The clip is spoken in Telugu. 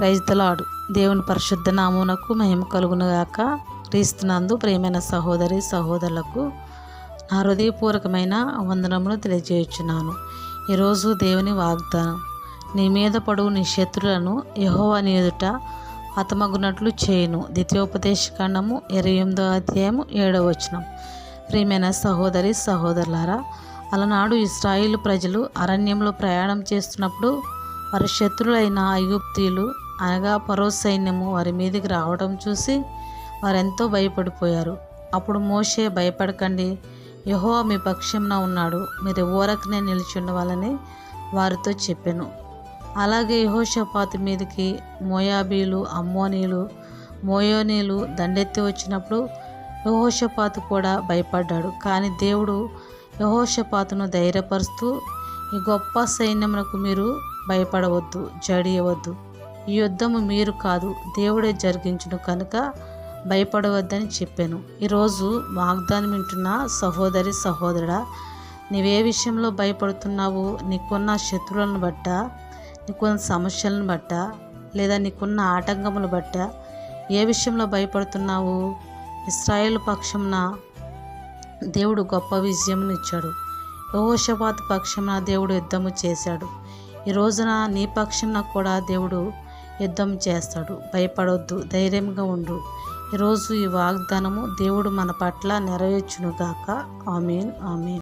Praise the lord. దేవుని పరిశుద్ధ నామమునకు మహిమ కలుగునుగాక. క్రీస్తునందు ప్రియమైన సహోదరి సహోదరులకు నా హృదయపూర్వకమైన వందనములు తెలియజేయుచున్నాను. ఈరోజు దేవుని వాగ్దానం, నీ మీద పడువు నీ శత్రులను యెహోవా నీ ఎదుట హతమగునట్లు చేయును. ద్వితీయోపదేశకాండము 28వ అధ్యాయము 7వ వచనం. ప్రియమైన సహోదరి సహోదరులారా, అలనాడు ఇశ్రాయేలు ప్రజలు అరణ్యంలో ప్రయాణం చేస్తున్నప్పుడు వారి శత్రులైన ఐగుప్తీయులు అనగా ఫరో సైన్యము వారి మీదకి రావడం చూసి వారెంతో భయపడిపోయారు. అప్పుడు మోషే, భయపడకండి, యెహోవా మీ పక్షంన ఉన్నాడు, మీరు ఊరకనే నిలిచి ఉండవాలని వారితో చెప్పెను. అలాగే యెహోషాపాతు మీదకి మోయాబీలు, అమ్మోనీలు, మోయోనీలు దండెత్తి వచ్చినప్పుడు యెహోషాపాతు కూడా భయపడ్డాడు. కానీ దేవుడు యెహోషాపాతును ధైర్యపరుస్తూ, ఈ గొప్ప సైన్యమునకు మీరు భయపడవద్దు, జడియవద్దు, ఈ యుద్ధము మీరు కాదు, దేవుడే జరిగించును కనుక భయపడవద్దని చెప్పాను. ఈరోజు వాగ్దానం వింటున్న సహోదరి సహోదరుడా, నీవే విషయంలో భయపడుతున్నావు? నీకున్న శత్రువులను బట్ట, నీకున్న సమస్యలను బట్ట, లేదా నీకున్న ఆటంకములు బట్ట ఏ విషయంలో భయపడుతున్నావు? ఇశ్రాయేలు పక్షంన దేవుడు గొప్ప విజయమునిచ్చాడు. యెహోషాపాతు పక్షంన దేవుడు యుద్ధము చేశాడు. ఈ రోజున నీ పక్షంన కూడా దేవుడు యుద్ధం చేస్తాడు. భయపడొద్దు, ధైర్యంగా ఉండు. ఈరోజు ఈ వాగ్దానము దేవుడు మన పట్ల నెరవేర్చునుగాక. ఆమేన్, ఆమేన్.